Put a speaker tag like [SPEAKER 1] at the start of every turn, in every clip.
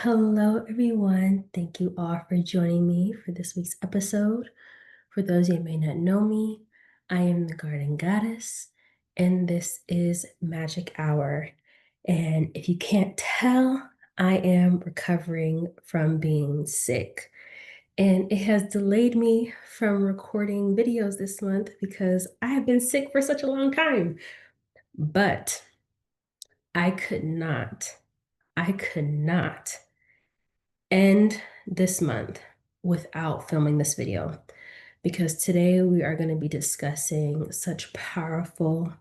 [SPEAKER 1] Hello, everyone. Thank you all for joining me for this week's episode. For those who may not know me, I am the Garden Goddess, and this is Magic Hour. And if you can't tell, I am recovering from being sick. And it has delayed me from recording videos this month because I have been sick for such a long time. But I could not end this month without filming this video because today we are going to be discussing such powerful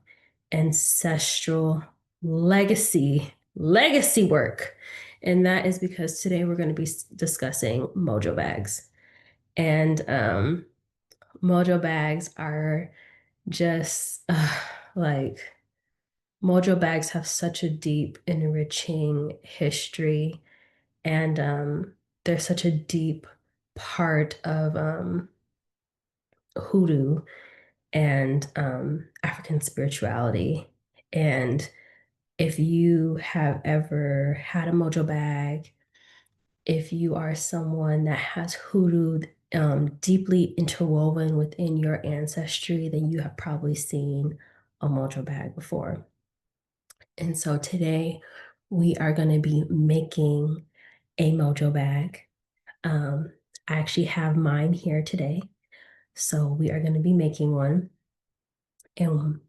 [SPEAKER 1] ancestral legacy work. And that is because today we're going to be discussing mojo bags. And mojo bags are just like mojo bags have such a deep, enriching history, and they're such a deep part of hoodoo and African spirituality. And if you have ever had a mojo bag, if you are someone that has hoodoo deeply interwoven within your ancestry, then you have probably seen a mojo bag before. And so today we are going to be making a mojo bag. I actually have mine here today. So we are going to be making one. And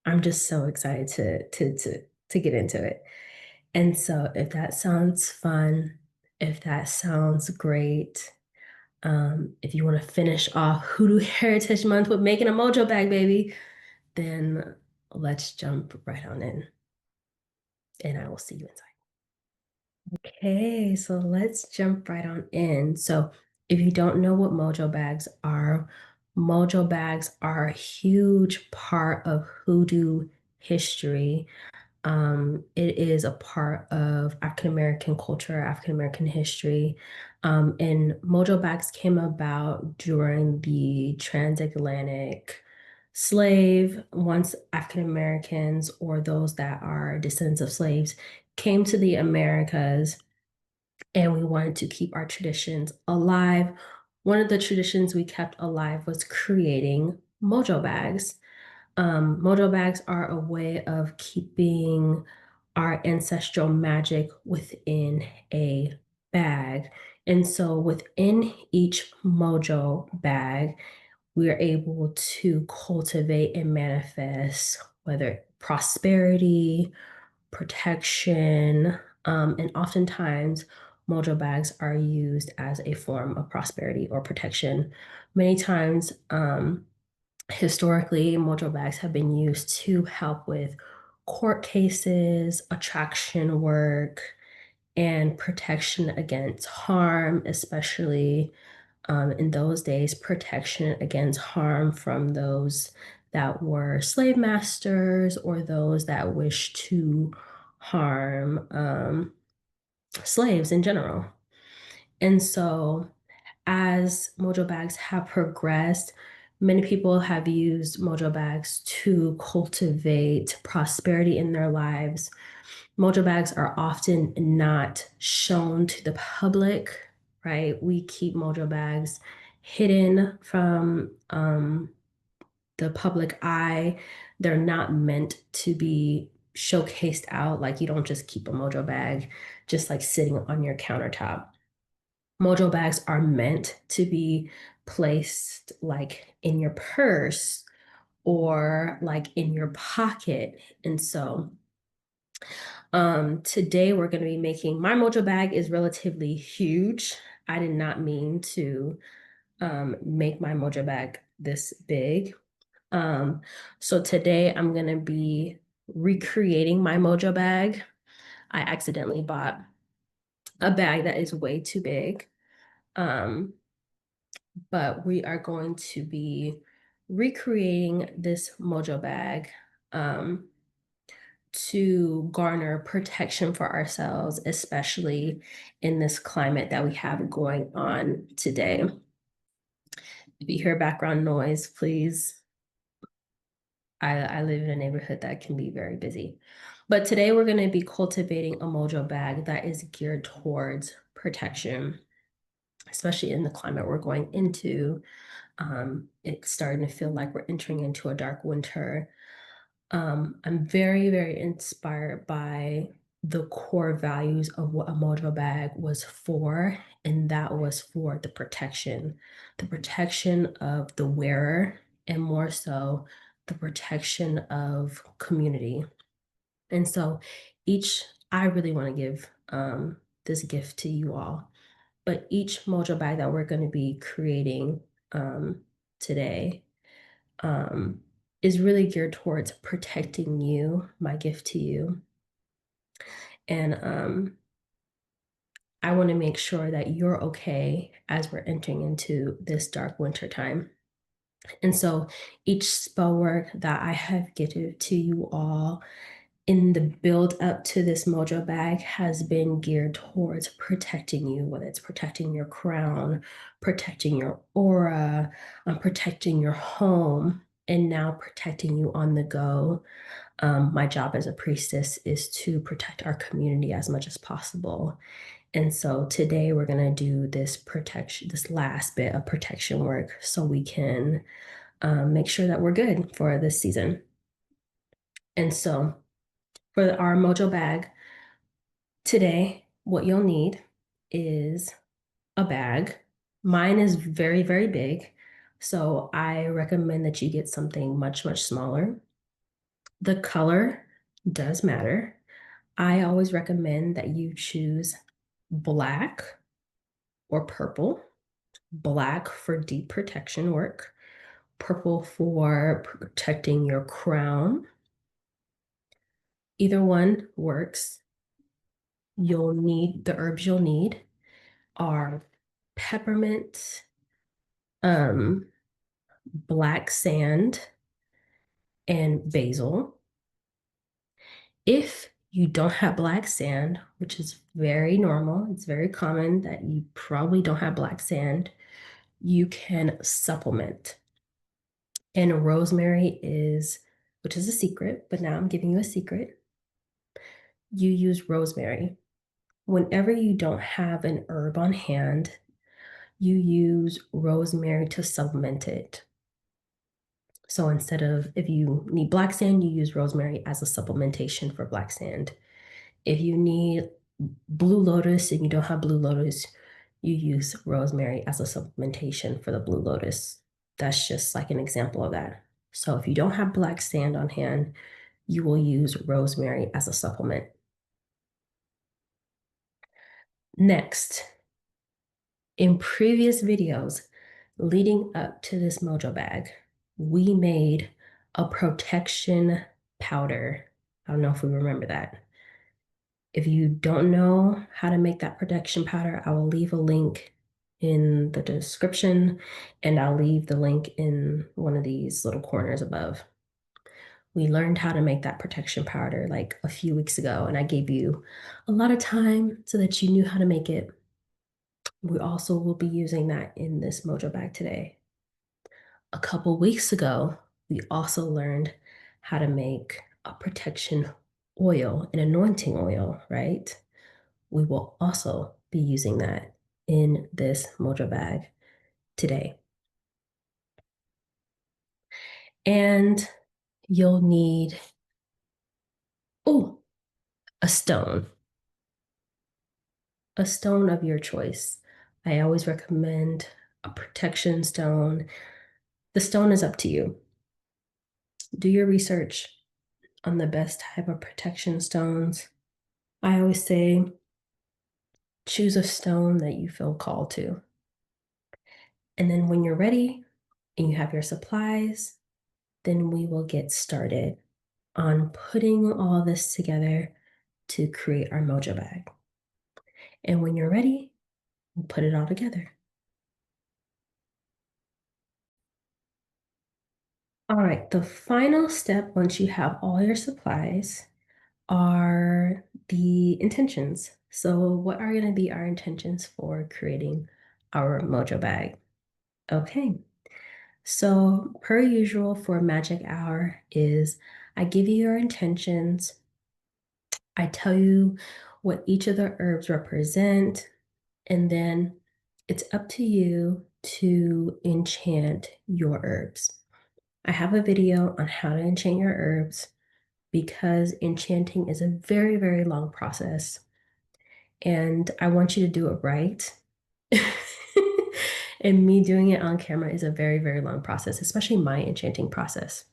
[SPEAKER 1] I'm just so excited to get into it. And so if that sounds fun, if that sounds great, if you want to finish off Hoodoo Heritage Month with making a mojo bag, baby, then let's jump right on in. And I will see you inside. Okay, so let's jump right on in. So if you don't know what mojo bags are a huge part of hoodoo history. It is a part of African American culture, African American history. And mojo bags came about during the transatlantic slave, once African Americans or those that are descendants of slaves came to the Americas and we wanted to keep our traditions alive. One of the traditions we kept alive was creating mojo bags. Mojo bags are a way of keeping our ancestral magic within a bag. And so within each mojo bag, we are able to cultivate and manifest whether prosperity, protection, and oftentimes mojo bags are used as a form of prosperity or protection. Many times, historically, mojo bags have been used to help with court cases, attraction work, and protection against harm, especially in those days, protection against harm from those that were slave masters or those that wish to harm slaves in general. And so as mojo bags have progressed, many people have used mojo bags to cultivate prosperity in their lives. Mojo bags are often not shown to the public, right? We keep mojo bags hidden from the public eye. They're not meant to be showcased out. Like you don't just keep a mojo bag just like sitting on your countertop. Mojo bags are meant to be placed like in your purse or like in your pocket. And so today we're going to be making, my mojo bag is relatively huge. I did not mean to make my mojo bag this big. So today I'm going to be recreating my mojo bag. I accidentally bought a bag that is way too big. But we are going to be recreating this mojo bag to garner protection for ourselves, especially in this climate that we have going on today. If you hear background noise, please, I live in a neighborhood that can be very busy. But today we're going to be cultivating a mojo bag that is geared towards protection, especially in the climate we're going into. It's starting to feel like we're entering into a dark winter. I'm very, very inspired by the core values of what a mojo bag was for, and that was for the protection of the wearer, and more so, the protection of community. And so I really want to give this gift to you all, but each mojo bag that we're going to be creating today um, is really geared towards protecting you, my gift to you. And I want to make sure that you're okay as we're entering into this dark winter time. And so each spell work that I have given to you all in the build up to this mojo bag has been geared towards protecting you, whether it's protecting your crown, protecting your aura, protecting your home, and now protecting you on the go. My job as a priestess is to protect our community as much as possible. And so today we're going to do this protection, this last bit of protection work so we can make sure that we're good for this season. And so for our mojo bag today, what you'll need is a bag. Mine is very, very big. So I recommend that you get something much, much smaller. The color does matter. I always recommend that you choose black or purple. Black for deep protection work, purple for protecting your crown. Either one works. The herbs you'll need are peppermint, um, black sand, and basil. If you don't have black sand, which is very normal, it's very common that you probably don't have black sand, you can supplement. And rosemary which is a secret, but now I'm giving you a secret. You use rosemary. Whenever you don't have an herb on hand, you use rosemary to supplement it. So if you need black sand, you use rosemary as a supplementation for black sand. If you need blue lotus and you don't have blue lotus, you use rosemary as a supplementation for the blue lotus. That's just like an example of that. So if you don't have black sand on hand, you will use rosemary as a supplement. Next, in previous videos leading up to this mojo bag, we made a protection powder. I don't know if we remember that. If you don't know how to make that protection powder, I will leave a link in the description, and I'll leave the link in one of these little corners above. We learned how to make that protection powder like a few weeks ago, and I gave you a lot of time so that you knew how to make it. We also will be using that in this mojo bag today. A couple weeks ago, we also learned how to make a protection oil, an anointing oil, right? We will also be using that in this mojo bag today. And you'll need, oh, a stone, a stone of your choice. I always recommend a protection stone. The stone is up to you. Do your research on the best type of protection stones. I always say choose a stone that you feel called to. And then when you're ready and you have your supplies, then we will get started on putting all this together to create our mojo bag. And when you're ready, we'll put it all together. All right, the final step once you have all your supplies are the intentions. So what are going to be our intentions for creating our mojo bag? Okay, So, per usual for magic hour is I give you your intentions, I tell you what each of the herbs represent, and then it's up to you to enchant your herbs. I have a video on how to enchant your herbs because enchanting is a very, very long process, and I want you to do it right. And me doing it on camera is a very, very long process, especially my enchanting process.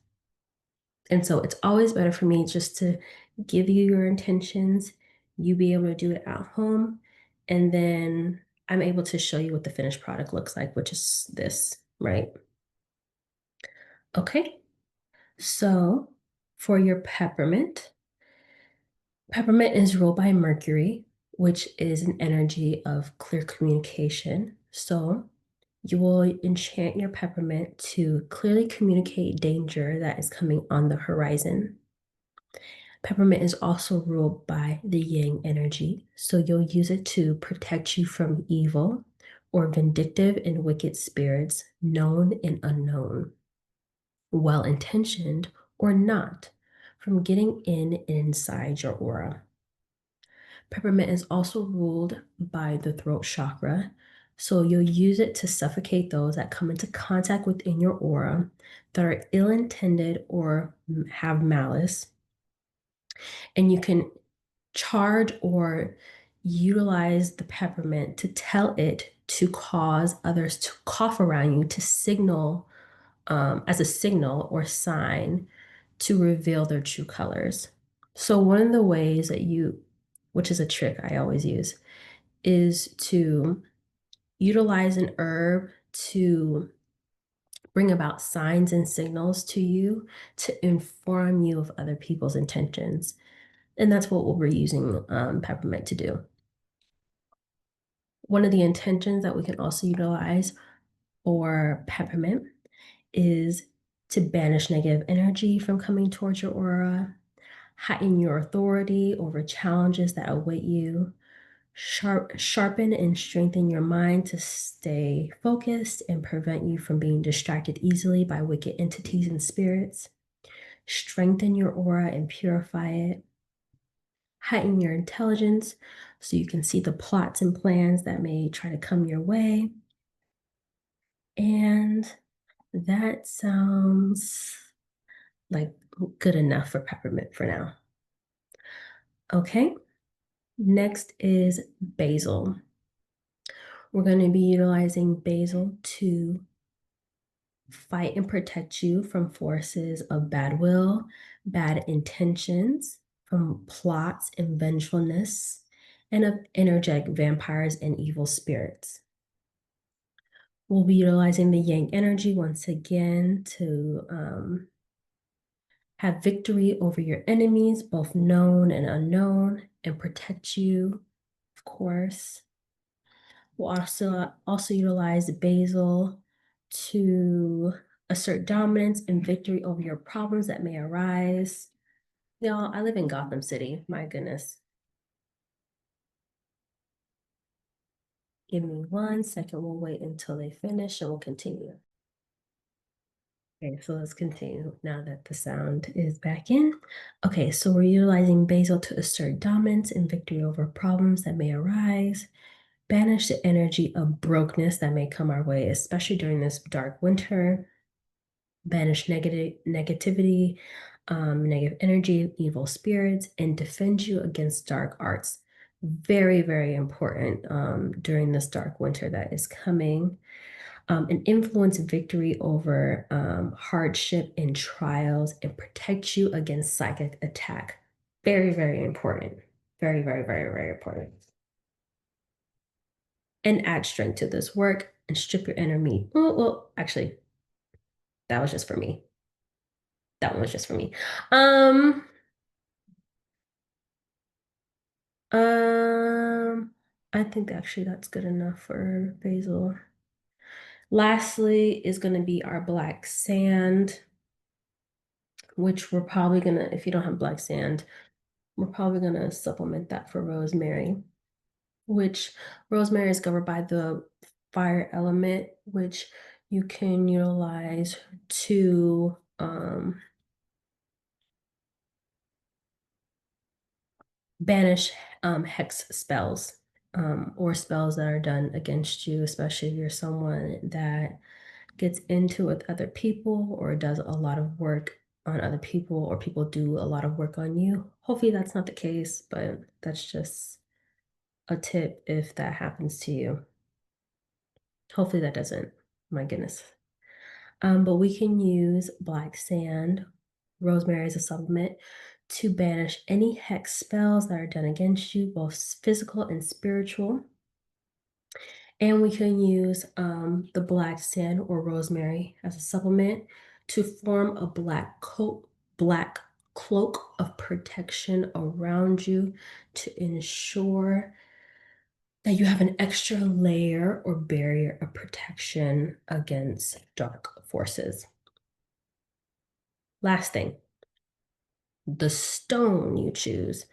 [SPEAKER 1] And so it's always better for me just to give you your intentions, you be able to do it at home, and then I'm able to show you what the finished product looks like, which is this, right? Okay, so for your peppermint, peppermint is ruled by Mercury, which is an energy of clear communication. So you will enchant your peppermint to clearly communicate danger that is coming on the horizon. Peppermint is also ruled by the yang energy, so you'll use it to protect you from evil or vindictive and wicked spirits, known and unknown, well-intentioned or not, from getting in inside your aura. Peppermint is also ruled by the throat chakra, so you'll use it to suffocate those that come into contact within your aura that are ill-intended or have malice. And you can charge or utilize the peppermint to tell it to cause others to cough around you to signal, as a signal or sign to reveal their true colors. So one of the ways that which is a trick I always use, is to utilize an herb to bring about signs and signals to you to inform you of other people's intentions. And that's what we're using peppermint to do. One of the intentions that we can also utilize for peppermint is to banish negative energy from coming towards your aura, heighten your authority over challenges that await you, sharpen and strengthen your mind to stay focused and prevent you from being distracted easily by wicked entities and spirits, strengthen your aura and purify it, heighten your intelligence so you can see the plots and plans that may try to come your way. And that sounds like good enough for peppermint for now. Okay, next is basil. We're going to be utilizing basil to fight and protect you from forces of bad will, bad intentions, from plots and vengefulness, and of energetic vampires and evil spirits. We'll be utilizing the yang energy once again to have victory over your enemies, both known and unknown, and protect you, of course. We'll also utilize basil to assert dominance and victory over your problems that may arise. Y'all, I live in Gotham City. My goodness. Give me 1 second. We'll wait until they finish and we'll continue. Okay, so let's continue now that the sound is back in. Okay, so we're utilizing basil to assert dominance and victory over problems that may arise, banish the energy of brokenness that may come our way, especially during this dark winter, banish negativity, negative energy, evil spirits, and defend you against dark arts. Very, very important during this dark winter that is coming. And influence victory over hardship and trials and protect you against psychic attack. Very, very important. Very, very, very, very important. And add strength to this work and strip your enemy. Well, actually, that was just for me. That one was just for me. Um, I think actually that's good enough for basil. Lastly is going to be our black sand, which we're probably going to, if you don't have black sand, we're probably going to supplement that for rosemary, which rosemary is governed by the fire element, which You can utilize to banish hex spells or spells that are done against you, especially if you're someone that gets into with other people or does a lot of work on other people or people do a lot of work on you. Hopefully that's not the case, but that's just a tip if that happens to you. Hopefully that doesn't. My goodness. But we can use black sand, rosemary as a supplement to banish any hex spells that are done against you, both physical and spiritual. And we can use the black sand or rosemary as a supplement to form a black cloak of protection around you to ensure that you have an extra layer or barrier of protection against dark forces. Last thing, the stone you choose.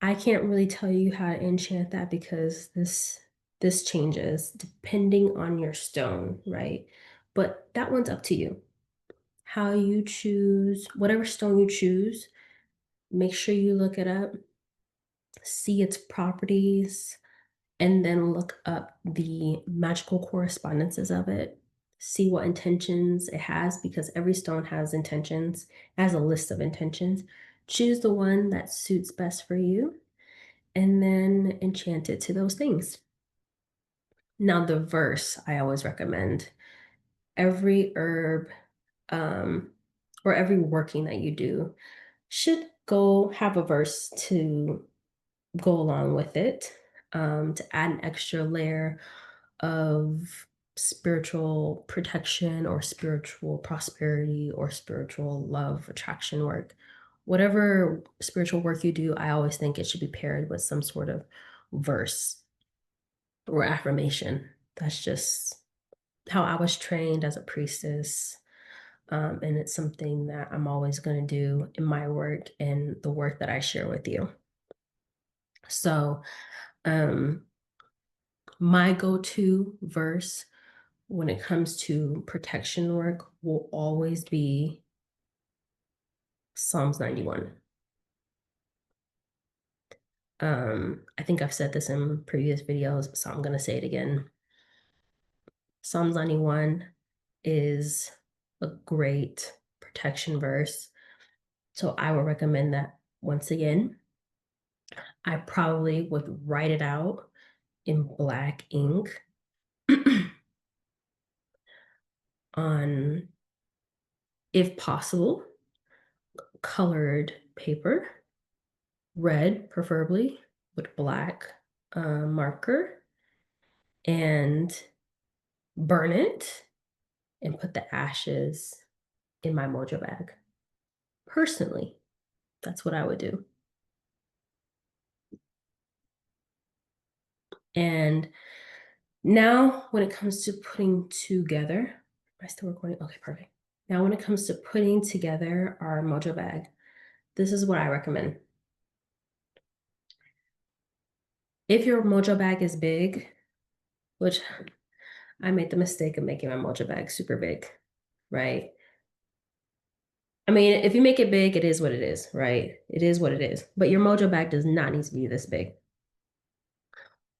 [SPEAKER 1] I can't really tell you how to enchant that because this changes depending on your stone, right? But that one's up to you. How you choose, whatever stone you choose, make sure you look it up, see its properties, and then look up the magical correspondences of it. See what intentions it has because every stone has intentions, has a list of intentions. Choose the one that suits best for you and then enchant it to those things. Now, the verse I always recommend every herb or every working that you do should go have a verse to go along with it to add an extra layer of spiritual protection or spiritual prosperity or spiritual love attraction work. Whatever spiritual work you do, I always think it should be paired with some sort of verse or affirmation. That's just how I was trained as a priestess. And it's something that I'm always going to do in my work and the work that I share with you. So, um, my go-to verse when it comes to protection work will always be Psalms 91. I think I've said this in previous videos, so I'm going to say it again. Psalms 91 is a great protection verse. So I would recommend that once again. I probably would write it out in black ink on, if possible, colored paper, red preferably, with black marker, and burn it and put the ashes in my mojo bag. Personally, that's what I would do. And now when it comes to putting together, am I still recording? Okay, perfect. Now when it comes to putting together our mojo bag, this is what I recommend. If your mojo bag is big, which I made the mistake of making my mojo bag super big, right? I mean, if you make it big, it is what it is, right? It is what it is. But your mojo bag does not need to be this big.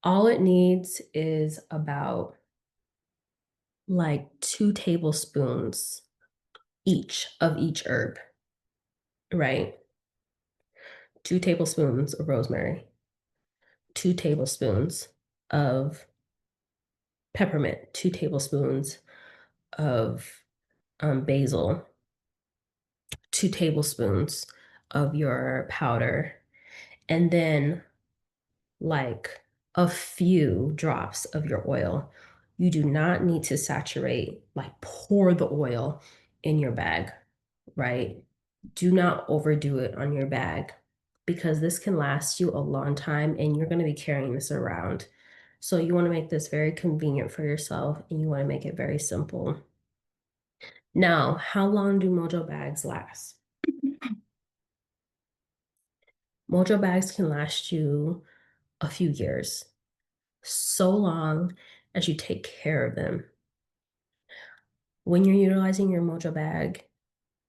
[SPEAKER 1] All it needs is about like 2 tablespoons each of each herb, right? 2 tablespoons of rosemary, 2 tablespoons of peppermint, 2 tablespoons of basil, 2 tablespoons of your powder, and then like a few drops of your oil. You do not need to saturate, like pour the oil in your bag, right? Do not overdo it on your bag because this can last you a long time and you're going to be carrying this around. So you want to make this very convenient for yourself and you want to make it very simple. Now, how long do mojo bags last? Mojo bags can last you a few years, so long as you take care of them. When you're utilizing your Mojo bag,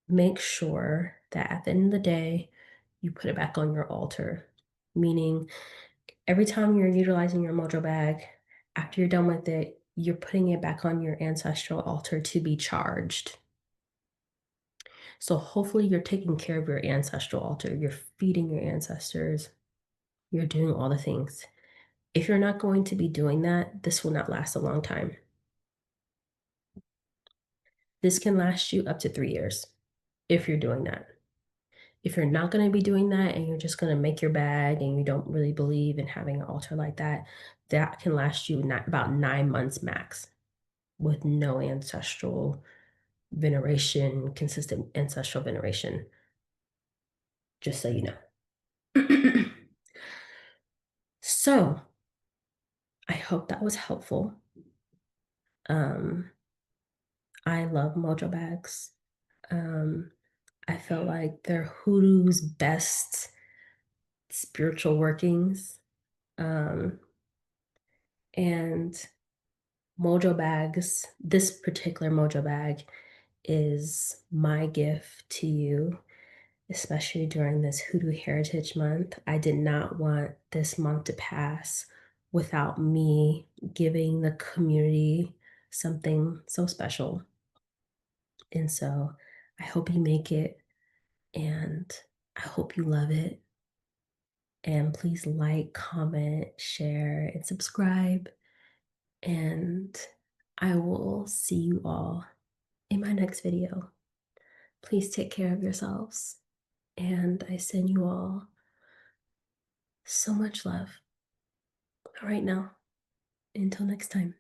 [SPEAKER 1] make sure that at the end of the day, you put it back on your altar. Meaning, every time you're utilizing your Mojo bag, after you're done with it, you're putting it back on your ancestral altar to be charged. So hopefully you're taking care of your ancestral altar, you're feeding your ancestors, you're doing all the things. If you're not going to be doing that, this will not last a long time. This can last you up to 3 years if you're doing that. If you're not gonna be doing that and you're just gonna make your bag and you don't really believe in having an altar like that, that can last you about 9 months max with no ancestral veneration, consistent ancestral veneration, just so you know. So, I hope that was helpful. Um, I love Mojo bags. Um, I feel like they're hoodoo's best spiritual workings. Um, and Mojo bags, this particular Mojo bag is my gift to you, especially during this Hoodoo Heritage Month. I did not want this month to pass without me giving the community something so special. And so I hope you make it and I hope you love it. And please like, comment, share, and subscribe. And I will see you all in my next video. Please take care of yourselves. And I send you all so much love. All right now, until next time.